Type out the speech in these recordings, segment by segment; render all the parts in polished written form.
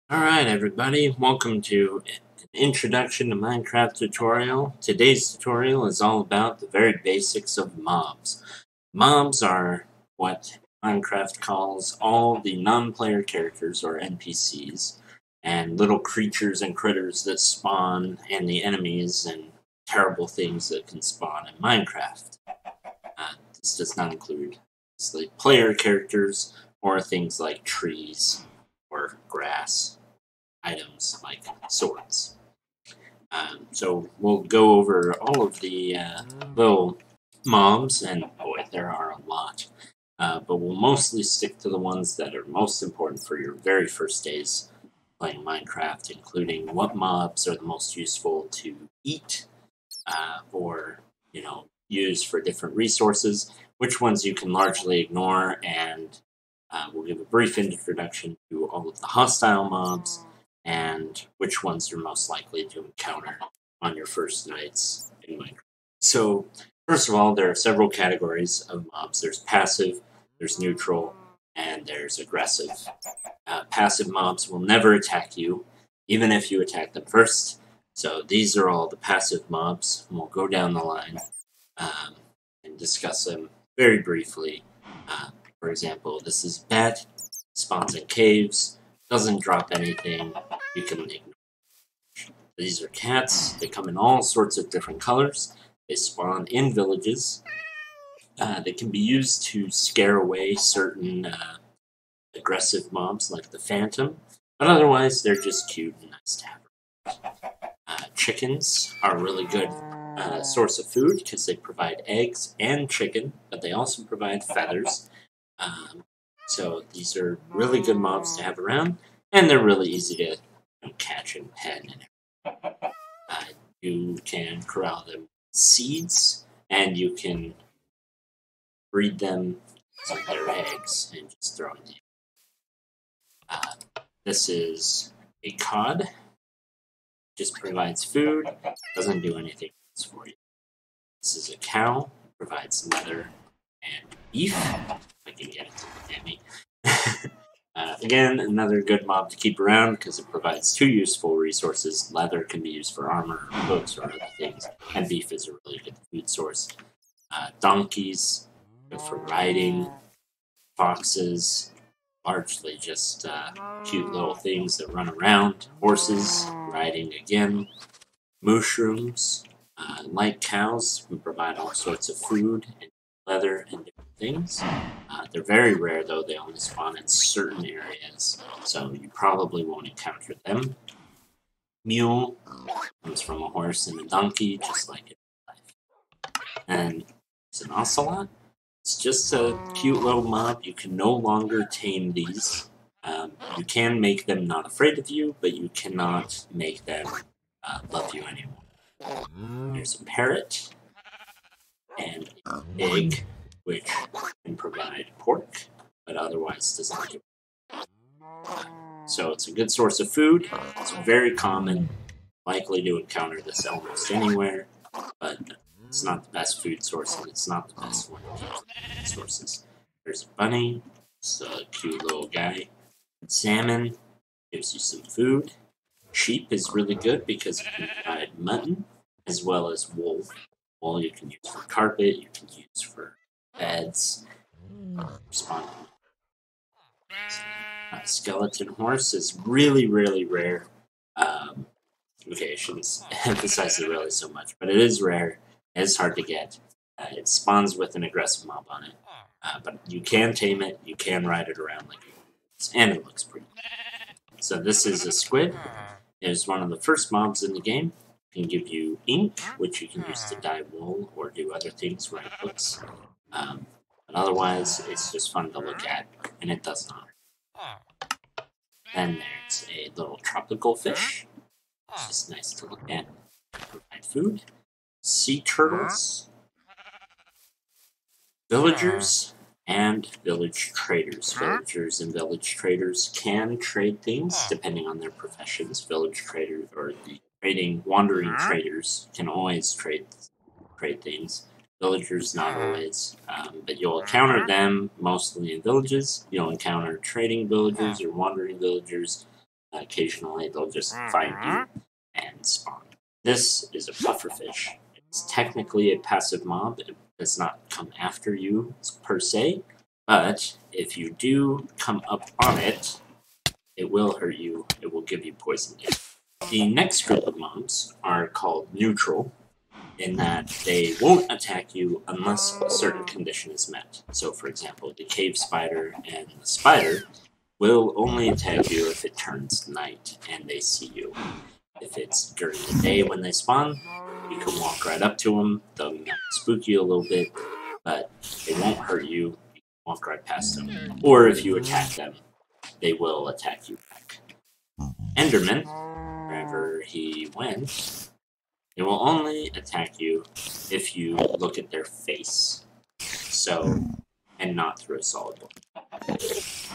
Alright everybody, welcome to an introduction to Minecraft tutorial. Today's tutorial is all about the very basics of mobs. Mobs are what Minecraft calls all the non-player characters, or NPCs, and little creatures and critters that spawn, and the enemies and terrible things that can spawn in Minecraft. This does not include player characters or things like trees or grass items like swords. So we'll go over all of the little mobs, and boy, there are a lot. But we'll mostly stick to the ones that are most important for your very first days playing Minecraft, including what mobs are the most useful to eat or, use for different resources, which ones you can largely ignore, and we'll give a brief introduction to all of the hostile mobs and which ones you're most likely to encounter on your first nights in Minecraft. So, first of all, there are several categories of mobs. There's passive, there's neutral, and there's aggressive. Passive mobs will never attack you, even if you attack them first. So these are all the passive mobs, and we'll go down the line and discuss them very briefly. For example, this is Bat, spawns in caves, doesn't drop anything, you can ignore. These are cats, they come in all sorts of different colors, they spawn in villages, they can be used to scare away certain aggressive mobs like the Phantom, but otherwise they're just cute and nice to have. Chickens are a really good source of food because they provide eggs and chicken, but they also provide feathers. So these are really good mobs to have around, and they're really easy to catch and pet. You can corral them with seeds, and you can breed them with their eggs and just throw them in. This is a cod. Just provides food, doesn't do anything else for you. This is a cow, provides leather and beef. If I can get it to look at me. Again, another good mob to keep around because it provides two useful resources. Leather can be used for armor, or books, or other things, and beef is a really good food source. Donkeys, good for riding. Foxes, largely just cute little things that run around. Horses, riding again. Mushrooms, like cows, can provide all sorts of food and leather and different things. They're very rare, though. They only spawn in certain areas, so you probably won't encounter them. Mule comes from a horse and a donkey, just like in life. And it's an ocelot. It's just a cute little mob. You can no longer tame these. You can make them not afraid of you, but you cannot make them love you anymore. There's a parrot and a pig, which can provide pork, but otherwise does not give. So it's a good source of food. It's very common, likely to encounter this almost anywhere, but it's not the best food source, and it's not the best one of the sources. There's a bunny, it's a cute little guy. Salmon gives you some food. Sheep is really good because it can provide mutton as well as wool. Wool you can use for carpet, you can use for beds. Skeleton horse is really, really rare. Okay, I shouldn't emphasize it really so much, but it is rare. It's hard to get. It spawns with an aggressive mob on it. But you can tame it, you can ride it around like it, and it looks pretty good. So this is a squid. It is one of the first mobs in the game. It can give you ink, which you can use to dye wool or do other things, write books. But otherwise, it's just fun to look at, and it does not. Then there's a little tropical fish. It's just nice to look at. Provide food. Sea turtles. Villagers and village traders. Villagers and village traders can trade things depending on their professions. Village traders or the wandering traders can always trade things. Villagers not always, but you'll encounter them mostly in villages. You'll encounter trading villagers or wandering villagers Occasionally, they'll just find you and spawn. This is a pufferfish. It's technically a passive mob. It does not come after you per se, but if you do come up on it, it will hurt you. It will give you poison damage. The next group of mobs are called neutral, in that they won't attack you unless a certain condition is met. So, for example, the cave spider and the spider will only attack you if it turns night and they see you. If it's during the day when they spawn, you can walk right up to them. They'll spook you a little bit, but they won't hurt you. You can walk right past them. Or if you attack them, they will attack you back. Enderman, wherever he went, they will only attack you if you look at their face. So, and not through a solid block.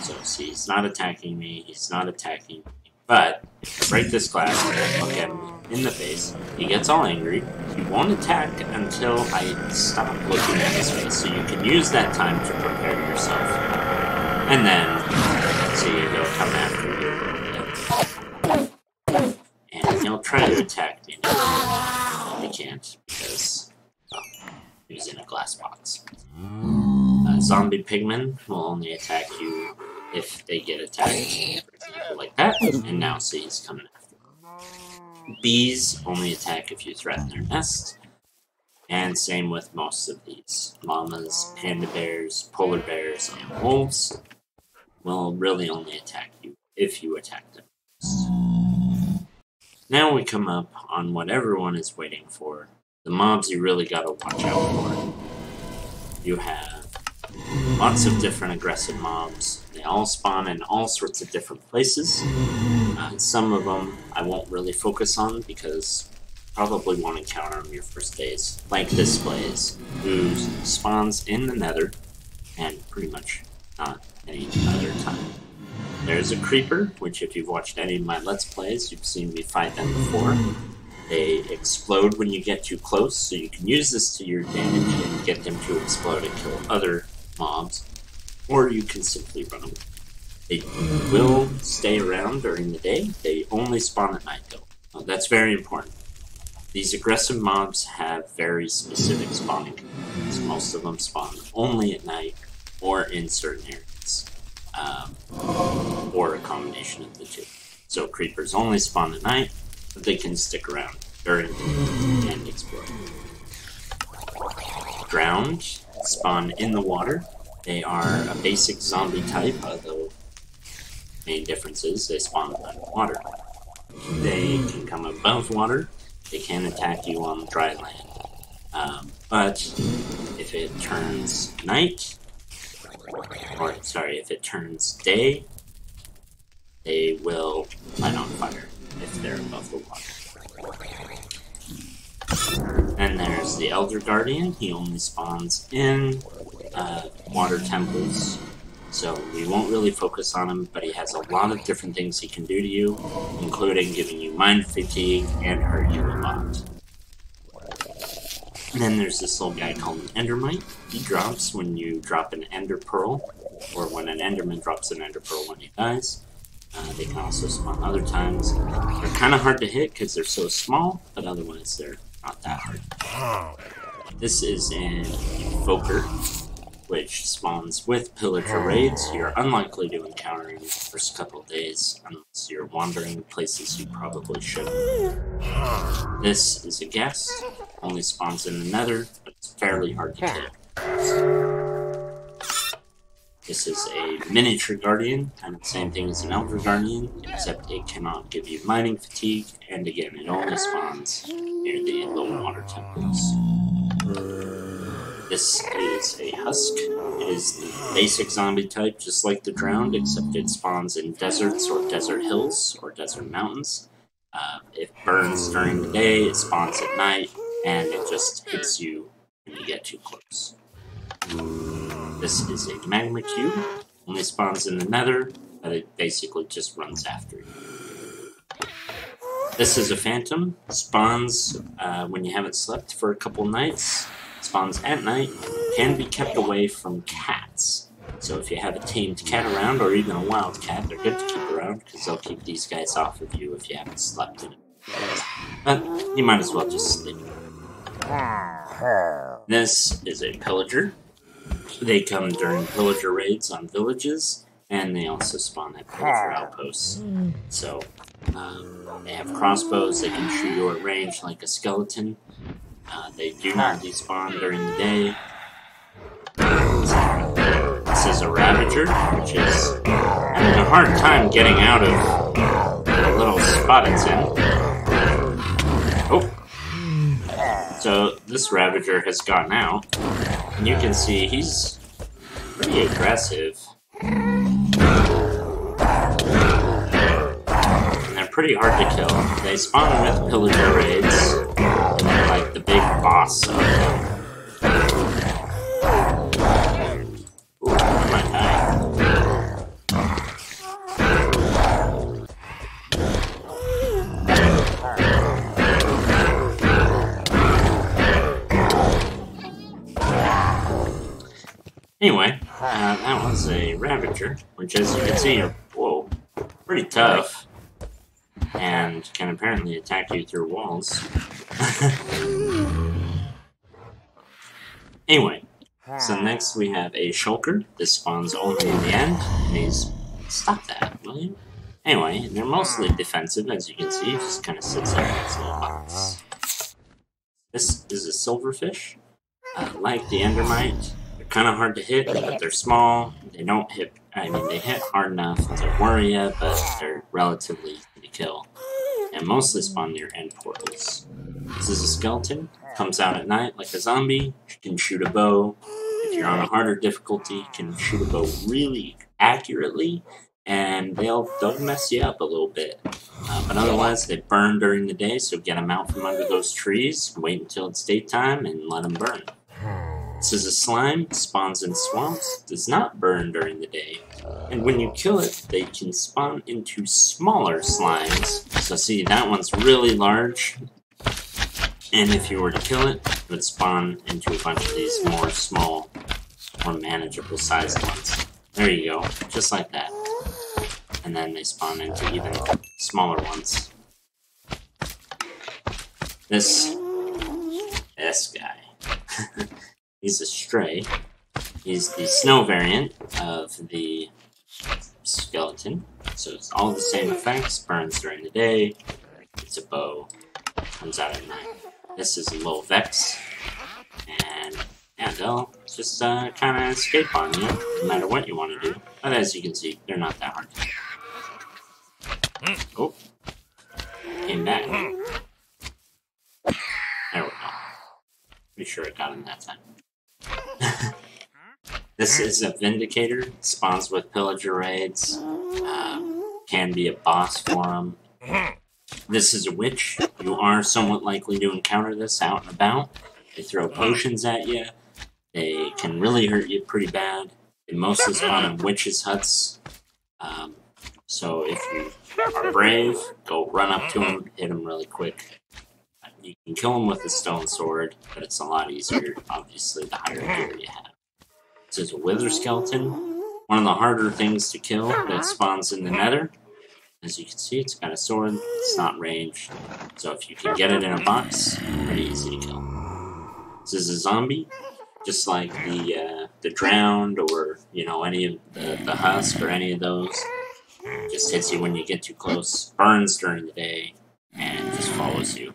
So, see, he's not attacking me, but if I break this glass and look at him in the face, he gets all angry. He won't attack until I stop looking at his face. So you can use that time to prepare yourself. And then, see, he'll come after you. And he'll try to attack me. He can't, because, well, he was in a glass box. Zombie pigmen will only attack you if they get attacked, for example, like that, and now see he's coming after them. Bees only attack if you threaten their nest, and same with most of these. Llamas, panda bears, polar bears, and wolves will really only attack you if you attack them. Now we come up on what everyone is waiting for, the mobs you really gotta watch out for. You have lots of different aggressive mobs. They all spawn in all sorts of different places. Some of them I won't really focus on because you probably won't encounter them your first days. Like this Blaze, who spawns in the nether, and pretty much not any other time. There's a creeper, which if you've watched any of my Let's Plays, you've seen me fight them before. They explode when you get too close, so you can use this to your advantage and get them to explode and kill other mobs, or you can simply run away. They will stay around during the day. They only spawn at night, though. That's very important. These aggressive mobs have very specific spawning conditions. Most of them spawn only at night or in certain areas, or a combination of the two. So creepers only spawn at night, but they can stick around during the day and explode. Drowned spawn in the water. They are a basic zombie type, although main difference is they spawn underwater. They can come above water. They can attack you on dry land. But if it turns night, or sorry, if it turns day, they will light on fire if they're above the water. Then there's the Elder Guardian. He only spawns in water temples, so we won't really focus on him, but he has a lot of different things he can do to you, including giving you mind fatigue and hurt you a lot. And then there's this little guy called an Endermite. He drops when you drop an Ender Pearl, or when an Enderman drops an Ender Pearl when he dies. They can also spawn other times. They're kind of hard to hit because they're so small, but otherwise they're not that hard. This is an Invoker, which spawns with pillager raids. You're unlikely to encounter in the first couple of days unless you're wandering places you probably shouldn't. This is a guest, only spawns in the nether, but it's fairly hard to kill. This is a miniature guardian, kind of the same thing as an elder guardian, except it cannot give you mining fatigue, and again, it only spawns near the low water temples. This is a husk. It is the basic zombie type, just like the drowned, except it spawns in deserts or desert hills or desert mountains. It burns during the day, it spawns at night, and it just hits you when you get too close. This is a magma cube. Only spawns in the nether, but it basically just runs after you. This is a phantom. Spawns when you haven't slept for a couple nights. Spawns at night. Can be kept away from cats. So if you have a tamed cat around, or even a wild cat, they're good to keep around. around, because they'll keep these guys off of you if you haven't slept in it. But you might as well just sleep. This is a pillager. They come during pillager raids on villages, and they also spawn at pillager outposts. So, they have crossbows, they can shoot you at range like a skeleton. They do not despawn during the day. This is a Ravager, which is having a hard time getting out of the little spot it's in. Oh! So this Ravager has gotten out, and you can see he's pretty aggressive. And they're pretty hard to kill. They spawn with pillager raids, and they're like the big boss of them. Ooh, I might die. Anyway, that was a Ravager, which as you can see are, whoa, pretty tough. And can apparently attack you through walls. Anyway, so next we have a Shulker. This spawns only in the end. Please stop that, will you? Anyway, they're mostly defensive, as you can see. It just kind of sits there in its little box. This is a Silverfish. Like the Endermite, they're kind of hard to hit, but they're small. They don't hit, I mean, they hit hard enough to worry you, but they're relatively easy to kill. And mostly spawn near end portals. This is a skeleton. Comes out at night like a zombie. Can shoot a bow. If you're on a harder difficulty, can shoot a bow really accurately, and they'll mess you up a little bit. But otherwise, they burn during the day, so get them out from under those trees, wait until it's daytime, and let them burn. This is a slime, spawns in swamps, does not burn during the day, and when you kill it, they can spawn into smaller slimes. So see, that one's really large, and if you were to kill it, it would spawn into a bunch of these more small, more manageable sized ones. There you go, just like that. And then they spawn into even smaller ones. This guy. He's a stray. He's the snow variant of the skeleton. So it's all the same effects. Burns during the day. It's a bow. Comes out at night. This is a little Vex. And yeah, they'll just kind of escape on you, no matter what you want to do. But as you can see, they're not that hard to kill. Oh. Came back. There we go. Pretty sure it got him that time. This is a Vindicator. Spawns with pillager raids. Can be a boss for them. This is a Witch. You are somewhat likely to encounter this out and about. They throw potions at you. They can really hurt you pretty bad. They mostly spawn in witches' huts. So if you are brave, go run up to them, hit them really quick. You can kill them with a stone sword, but it's a lot easier, obviously, the higher gear you have. This is a Wither Skeleton. One of the harder things to kill that spawns in the Nether. As you can see, it's got a sword. It's not ranged. So if you can get it in a box, pretty easy to kill. This is a zombie. Just like the Drowned or, you know, any of the Husk or any of those. Just hits you when you get too close. Burns during the day. And just follows you.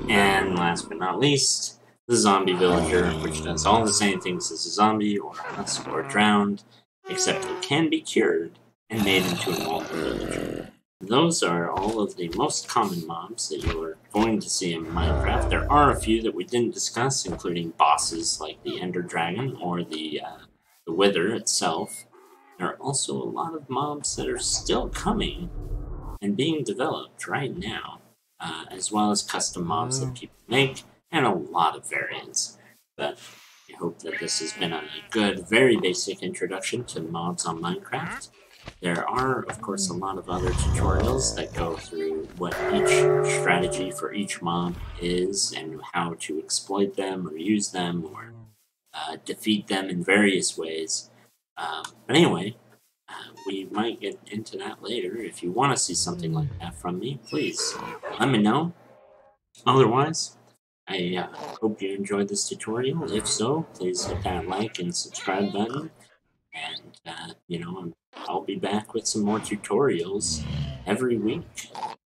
And last but not least, the Zombie Villager, which does all the same things as a zombie or a husk or a drowned, except it can be cured and made into an altar villager. Those are all of the most common mobs that you are going to see in Minecraft. There are a few that we didn't discuss, including bosses like the Ender Dragon or the Wither itself. There are also a lot of mobs that are still coming and being developed right now. As well as custom mobs that people make, and a lot of variants. But I hope that this has been a good, very basic introduction to mobs on Minecraft. There are, of course, a lot of other tutorials that go through what each strategy for each mob is, and how to exploit them, or use them, or defeat them in various ways. But anyway, we might get into that later. If you want to see something like that from me, please let me know. Otherwise, I hope you enjoyed this tutorial. If so, please hit that like and subscribe button. And, I'll be back with some more tutorials every week.